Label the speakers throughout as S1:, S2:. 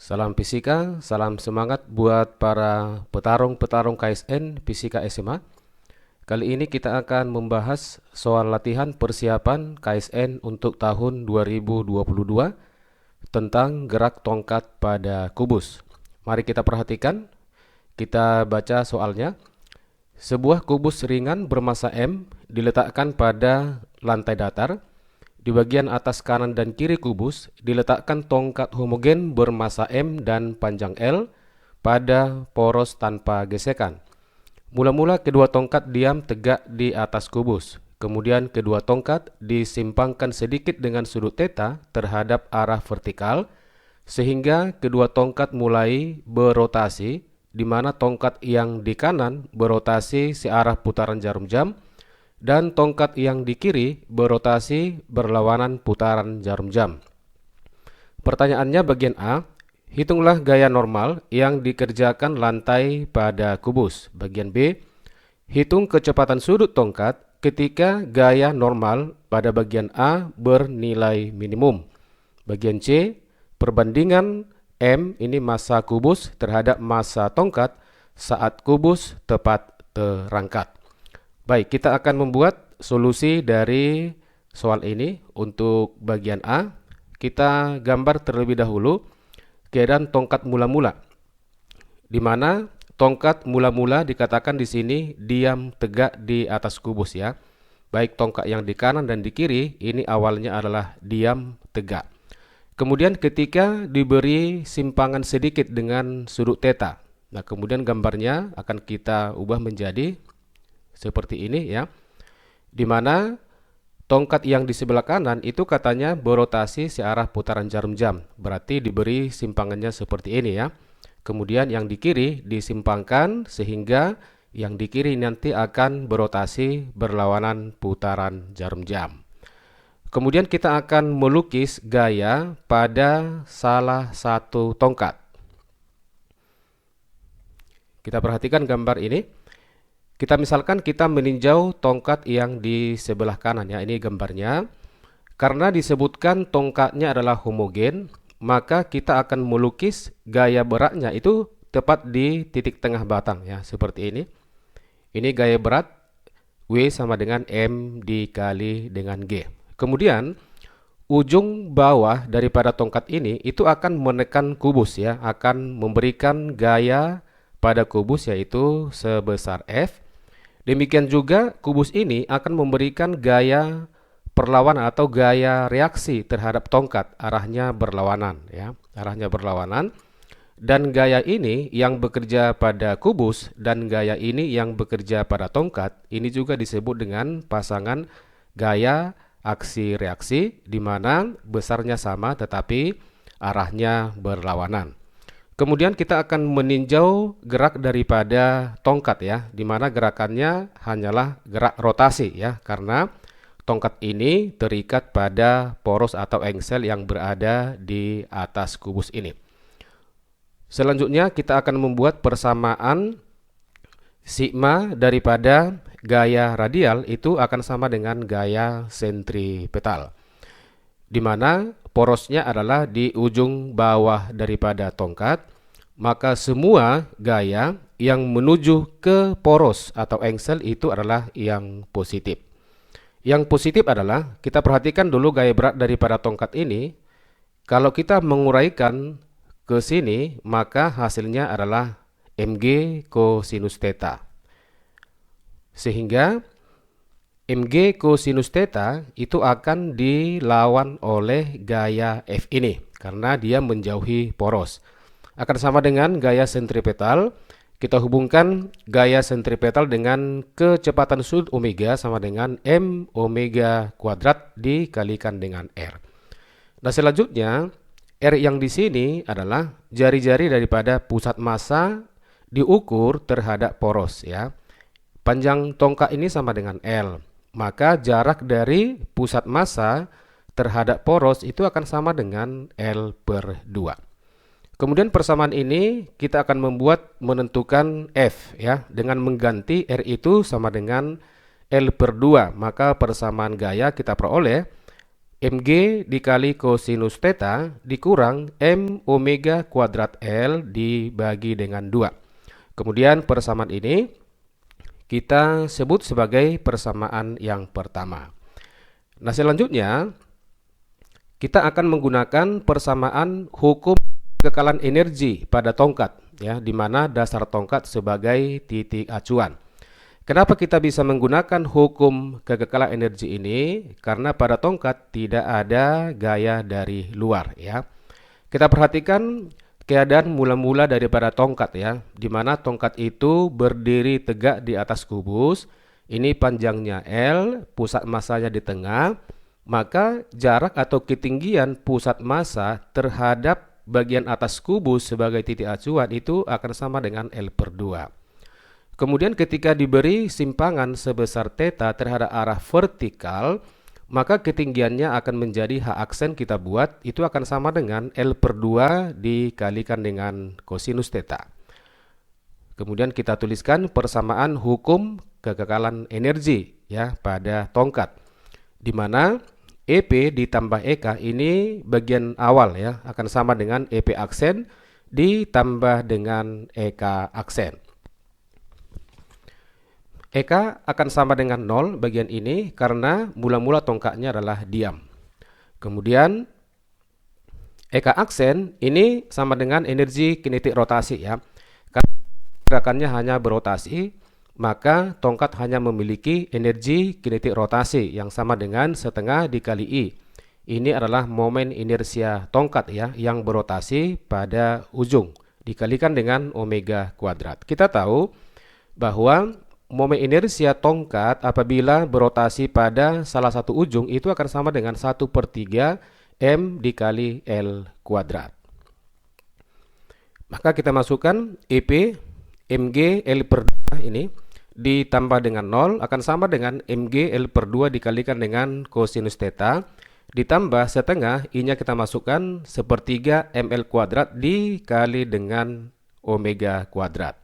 S1: Salam fisika, salam semangat buat para petarung-petarung KSN Fisika SMA. Kali ini kita akan membahas soal latihan persiapan KSN untuk tahun 2022 tentang gerak tongkat pada kubus. Mari kita perhatikan, kita baca soalnya. Sebuah kubus ringan bermassa M diletakkan pada lantai datar. Di bagian atas kanan dan kiri kubus diletakkan tongkat homogen bermassa M dan panjang L pada poros tanpa gesekan. Mula-mula kedua tongkat diam tegak di atas kubus. Kemudian kedua tongkat disimpangkan sedikit dengan sudut theta terhadap arah vertikal sehingga kedua tongkat mulai berotasi, di mana tongkat yang di kanan berotasi searah putaran jarum jam dan tongkat yang di kiri berotasi berlawanan putaran jarum jam. Pertanyaannya bagian A, hitunglah gaya normal yang dikerjakan lantai pada kubus. Bagian B, hitung kecepatan sudut tongkat ketika gaya normal pada bagian A bernilai minimum. Bagian C, perbandingan M, ini massa kubus terhadap massa tongkat saat kubus tepat terangkat. Baik, kita akan membuat solusi dari soal ini. Untuk bagian A, kita gambar terlebih dahulu keadaan tongkat mula-mula, di mana tongkat mula-mula dikatakan di sini diam tegak di atas kubus ya. Baik tongkat yang di kanan dan di kiri ini awalnya adalah diam tegak. Kemudian ketika diberi simpangan sedikit dengan sudut theta, nah kemudian gambarnya akan kita ubah menjadi seperti ini ya, di mana tongkat yang di sebelah kanan itu katanya berotasi searah putaran jarum jam, berarti diberi simpangannya seperti ini ya. Kemudian yang di kiri disimpangkan sehingga yang di kiri nanti akan berotasi berlawanan putaran jarum jam. Kemudian kita akan melukis gaya pada salah satu tongkat. Kita perhatikan gambar ini. Misalkan kita meninjau tongkat yang di sebelah kanan ya, ini gambarnya. Karena disebutkan tongkatnya adalah homogen, maka kita akan melukis gaya beratnya itu tepat di titik tengah batang ya, seperti ini. Ini gaya berat W sama dengan M dikali dengan G. Kemudian ujung bawah daripada tongkat ini itu akan menekan kubus ya, akan memberikan gaya pada kubus yaitu sebesar F. Demikian juga kubus ini akan memberikan gaya perlawanan atau gaya reaksi terhadap tongkat, arahnya berlawanan ya, arahnya berlawanan. Dan gaya ini yang bekerja pada kubus dan gaya ini yang bekerja pada tongkat, ini juga disebut dengan pasangan gaya aksi reaksi, di mana besarnya sama tetapi arahnya berlawanan. Kemudian kita akan meninjau gerak daripada tongkat ya, di mana gerakannya hanyalah gerak rotasi ya, karena tongkat ini terikat pada poros atau engsel yang berada di atas kubus ini. Selanjutnya kita akan membuat persamaan sigma daripada gaya radial itu akan sama dengan gaya sentripetal, di mana porosnya adalah di ujung bawah daripada tongkat, maka semua gaya yang menuju ke poros atau engsel itu adalah yang positif. Yang positif adalah, kita perhatikan dulu gaya berat daripada tongkat ini. Kalau kita menguraikan ke sini, maka hasilnya adalah mg kosinus theta. Sehingga mg kosinus theta itu akan dilawan oleh gaya F ini karena dia menjauhi poros. Akan sama dengan gaya sentripetal. Kita hubungkan gaya sentripetal dengan kecepatan sudut omega sama dengan m omega kuadrat dikalikan dengan R. Nah, selanjutnya R yang di sini adalah jari-jari daripada pusat massa diukur terhadap poros ya. Panjang tongkat ini sama dengan L. Maka jarak dari pusat massa terhadap poros itu akan sama dengan L/2. Kemudian persamaan ini kita akan menentukan F ya, dengan mengganti R itu sama dengan L/2. Maka persamaan gaya kita peroleh mg dikali kosinus theta dikurang m omega kuadrat L dibagi dengan 2. Kemudian persamaan ini kita sebut sebagai persamaan yang pertama. Nah, selanjutnya kita akan menggunakan persamaan hukum kekekalan energi pada tongkat, ya, di mana dasar tongkat sebagai titik acuan. Kenapa kita bisa menggunakan hukum kekekalan energi ini? Karena pada tongkat tidak ada gaya dari luar, ya. Kita perhatikan keadaan mula-mula daripada tongkat, ya, di mana tongkat itu berdiri tegak di atas kubus. Ini panjangnya L, pusat massanya di tengah, maka jarak atau ketinggian pusat massa terhadap bagian atas kubus sebagai titik acuan itu akan sama dengan L/2. Kemudian ketika diberi simpangan sebesar theta terhadap arah vertikal, maka ketinggiannya akan menjadi H aksen kita buat, itu akan sama dengan L/2 dikalikan dengan kosinus theta. Kemudian kita tuliskan persamaan hukum kekekalan energi, ya, pada tongkat, di mana EP ditambah EK ini bagian awal, ya, akan sama dengan EP aksen ditambah dengan EK aksen. EK akan sama dengan 0 bagian ini karena mula-mula tongkatnya adalah diam. Kemudian EK aksen ini sama dengan energi kinetik rotasi, ya. Karena gerakannya hanya berotasi, maka tongkat hanya memiliki energi kinetik rotasi yang sama dengan setengah dikali I. Ini adalah momen inersia tongkat, ya, yang berotasi pada ujung dikalikan dengan omega kuadrat. Kita tahu bahwa momen inersia tongkat apabila berotasi pada salah satu ujung itu akan sama dengan 1/3 M dikali L kuadrat. Maka kita masukkan EP mg L/2 ini ditambah dengan 0 akan sama dengan mg L/2 dikalikan dengan kosinus theta ditambah setengah I-nya kita masukkan 1/3 ml kuadrat dikali dengan omega kuadrat.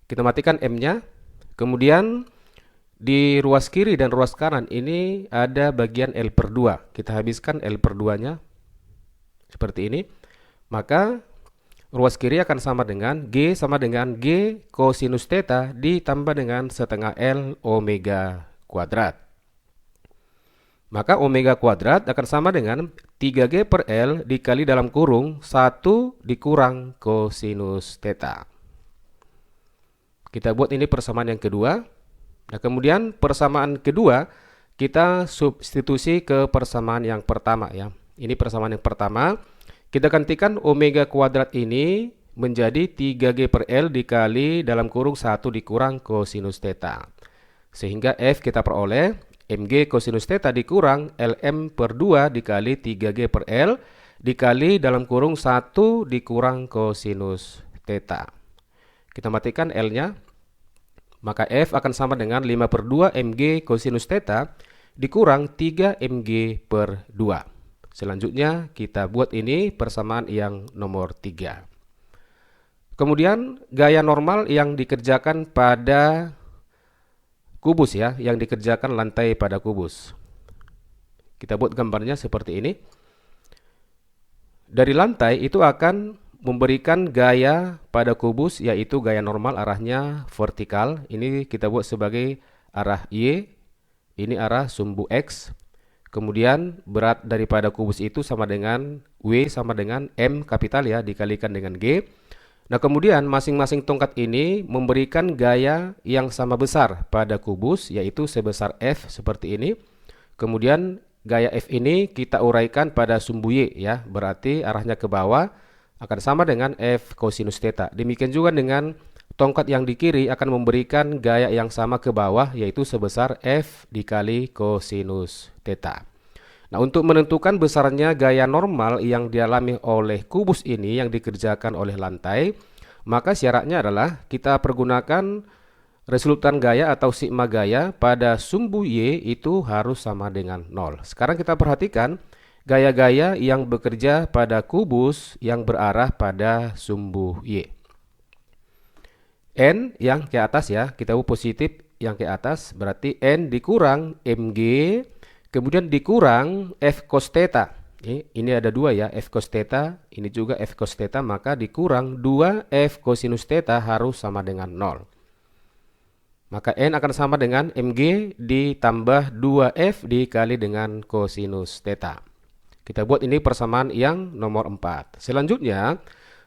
S1: Kita matikan M-nya. Kemudian di ruas kiri dan ruas kanan ini ada bagian L/2. Kita habiskan L/2-nya seperti ini. Maka ruas kiri akan sama dengan G sama dengan G kosinus theta ditambah dengan setengah L omega kuadrat. Maka omega kuadrat akan sama dengan 3G per L dikali dalam kurung 1 dikurang kosinus theta. Kita buat ini persamaan yang kedua. Nah, kemudian persamaan kedua kita substitusi ke persamaan yang pertama, ya. Ini persamaan yang pertama. Kita gantikan omega kuadrat ini menjadi 3G per L dikali dalam kurung 1 dikurang kosinus theta. Sehingga F kita peroleh mg kosinus theta dikurang Lm/2 dikali 3G per L dikali dalam kurung 1 dikurang kosinus theta. Kita matikan L-nya, maka F akan sama dengan 5/2 mg kosinus theta dikurang 3 mg/2. Selanjutnya kita buat ini persamaan yang nomor 3. Kemudian gaya normal yang dikerjakan pada kubus, ya, yang dikerjakan lantai pada kubus. Kita buat gambarnya seperti ini. Dari lantai itu akan memberikan gaya pada kubus, yaitu gaya normal arahnya vertikal. Ini kita buat sebagai arah Y, ini arah sumbu X. Kemudian berat daripada kubus itu sama dengan W sama dengan M kapital, ya, dikalikan dengan G. Nah, kemudian masing-masing tongkat ini memberikan gaya yang sama besar pada kubus, yaitu sebesar F seperti ini. Kemudian gaya F ini kita uraikan pada sumbu Y, ya, berarti arahnya ke bawah akan sama dengan F kosinus theta. Demikian juga dengan tongkat yang di kiri akan memberikan gaya yang sama ke bawah, yaitu sebesar F dikali kosinus theta. Nah, untuk menentukan besarnya gaya normal yang dialami oleh kubus ini yang dikerjakan oleh lantai, maka syaratnya adalah kita pergunakan resultan gaya atau sigma gaya pada sumbu Y itu harus sama dengan 0. Sekarang kita perhatikan gaya-gaya yang bekerja pada kubus yang berarah pada sumbu Y. N yang ke atas, ya, kita positif yang ke atas, berarti N dikurang mg Kemudian dikurang F cos theta. Ini ada dua ya, F cos theta, ini juga F cos theta, maka dikurang 2 F cosinus theta harus sama dengan 0. Maka N akan sama dengan Mg ditambah 2F dikali dengan cosinus theta. Kita buat ini persamaan yang nomor 4. Selanjutnya,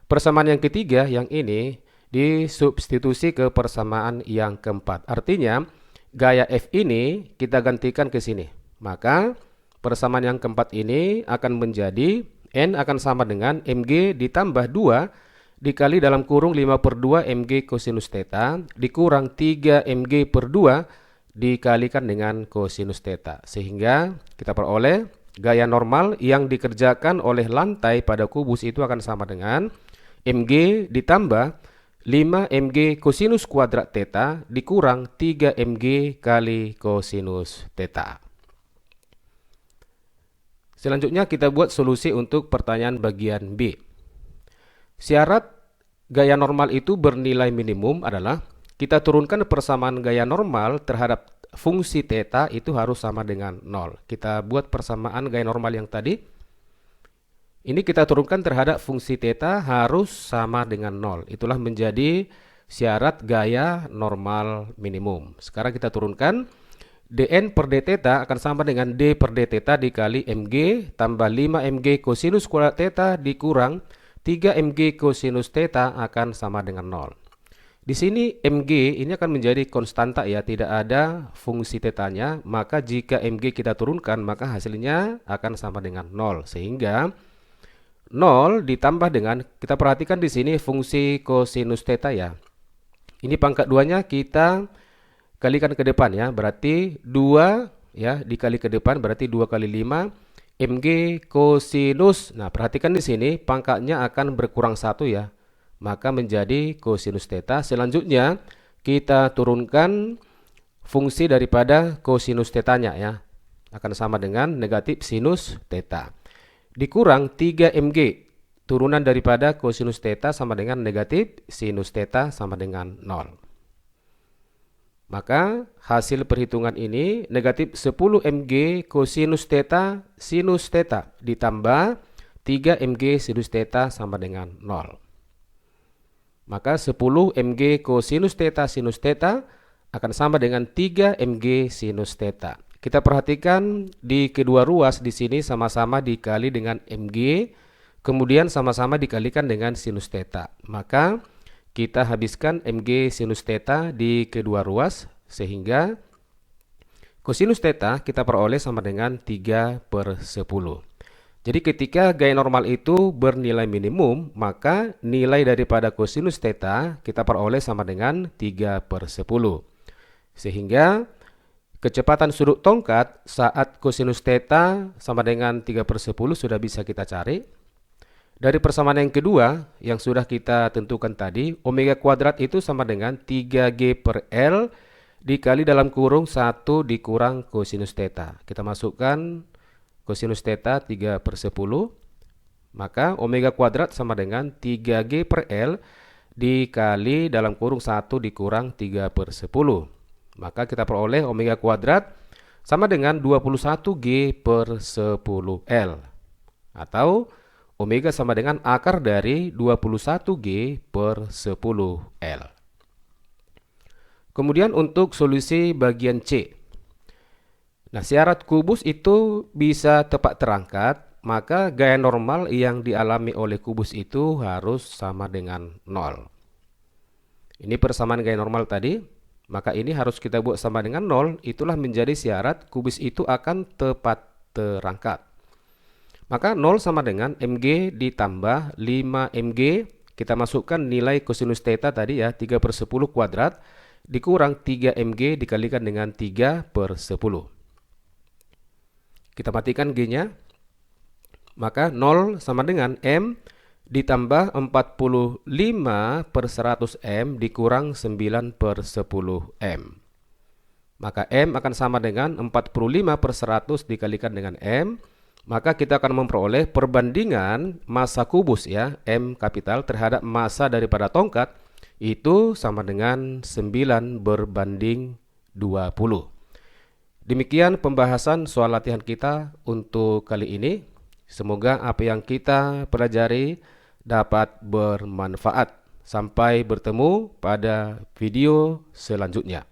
S1: persamaan yang ketiga, yang ini disubstitusi ke persamaan yang keempat. Artinya, gaya F ini kita gantikan ke sini. Maka, persamaan yang keempat ini akan menjadi N akan sama dengan Mg ditambah 2 dikali dalam kurung 5/2 Mg cosinus theta dikurang 3 Mg per 2 dikalikan dengan cosinus theta. Sehingga kita peroleh gaya normal yang dikerjakan oleh lantai pada kubus itu akan sama dengan Mg ditambah 5 Mg cosinus kuadrat theta dikurang 3 Mg kali cosinus theta. Selanjutnya kita buat solusi untuk pertanyaan bagian B. Syarat gaya normal itu bernilai minimum adalah kita turunkan persamaan gaya normal terhadap fungsi theta itu harus sama dengan 0. Kita buat persamaan gaya normal yang tadi. Ini kita turunkan terhadap fungsi theta harus sama dengan 0. Itulah menjadi syarat gaya normal minimum. Sekarang kita turunkan. dn per d theta akan sama dengan d per d theta dikali mg tambah 5 mg cosinus kuadrat theta dikurang 3 mg cosinus theta akan sama dengan 0. Di sini mg ini akan menjadi konstanta ya, tidak ada fungsi tetanya, maka jika mg kita turunkan maka hasilnya akan sama dengan 0. Sehingga 0 ditambah dengan, kita perhatikan di sini fungsi cosinus theta ya. Ini pangkat 2-nya kita kalikan ke depan ya, berarti 2 ya dikali ke depan berarti 2 kali 5 Mg cosinus. Nah, perhatikan di sini pangkatnya akan berkurang 1 ya. Maka menjadi cosinus theta. Selanjutnya kita turunkan fungsi daripada cosinus tetanya ya. Akan sama dengan negatif sinus theta. Dikurang 3 Mg. Turunan daripada cosinus theta sama dengan negatif sinus theta sama dengan 0. Maka hasil perhitungan ini negatif 10 Mg cosinus theta sinus theta ditambah 3 Mg sinus theta sama dengan 0. Maka 10 Mg cosinus theta sinus theta akan sama dengan 3 Mg sinus theta. Kita perhatikan di kedua ruas di sini sama-sama dikali dengan Mg, kemudian sama-sama dikalikan dengan sinus theta. Maka kita habiskan Mg sinus theta di kedua ruas, sehingga cosinus theta kita peroleh sama dengan 3/10. Jadi ketika gaya normal itu bernilai minimum, maka nilai daripada cosinus theta kita peroleh sama dengan 3/10. Sehingga kecepatan sudut tongkat saat cosinus theta sama dengan 3/10 sudah bisa kita cari. Dari persamaan yang kedua yang sudah kita tentukan tadi, omega kuadrat itu sama dengan 3G per L dikali dalam kurung 1 dikurang cosinus theta. Kita masukkan cosinus theta 3/10. Maka omega kuadrat sama dengan 3G per L dikali dalam kurung 1 dikurang 3/10. Maka kita peroleh omega kuadrat sama dengan 21G per 10L. Atau omega sama dengan akar dari 21G per 10L. Kemudian untuk solusi bagian C. Nah, syarat kubus itu bisa tepat terangkat, maka gaya normal yang dialami oleh kubus itu harus sama dengan 0. Ini persamaan gaya normal tadi, maka ini harus kita buat sama dengan 0, itulah menjadi syarat kubus itu akan tepat terangkat. Maka 0 sama dengan Mg ditambah 5Mg, kita masukkan nilai cosinus theta tadi ya, 3/10 kuadrat, dikurang 3Mg dikalikan dengan 3/10. Kita matikan G-nya, maka 0 sama dengan M ditambah 45/100M dikurang 9/10M. Maka M akan sama dengan 45/100 dikalikan dengan M. Maka kita akan memperoleh perbandingan massa kubus ya, M kapital terhadap massa daripada tongkat itu sama dengan 9/20. Demikian pembahasan soal latihan kita untuk kali ini. Semoga apa yang kita pelajari dapat bermanfaat. Sampai bertemu pada video selanjutnya.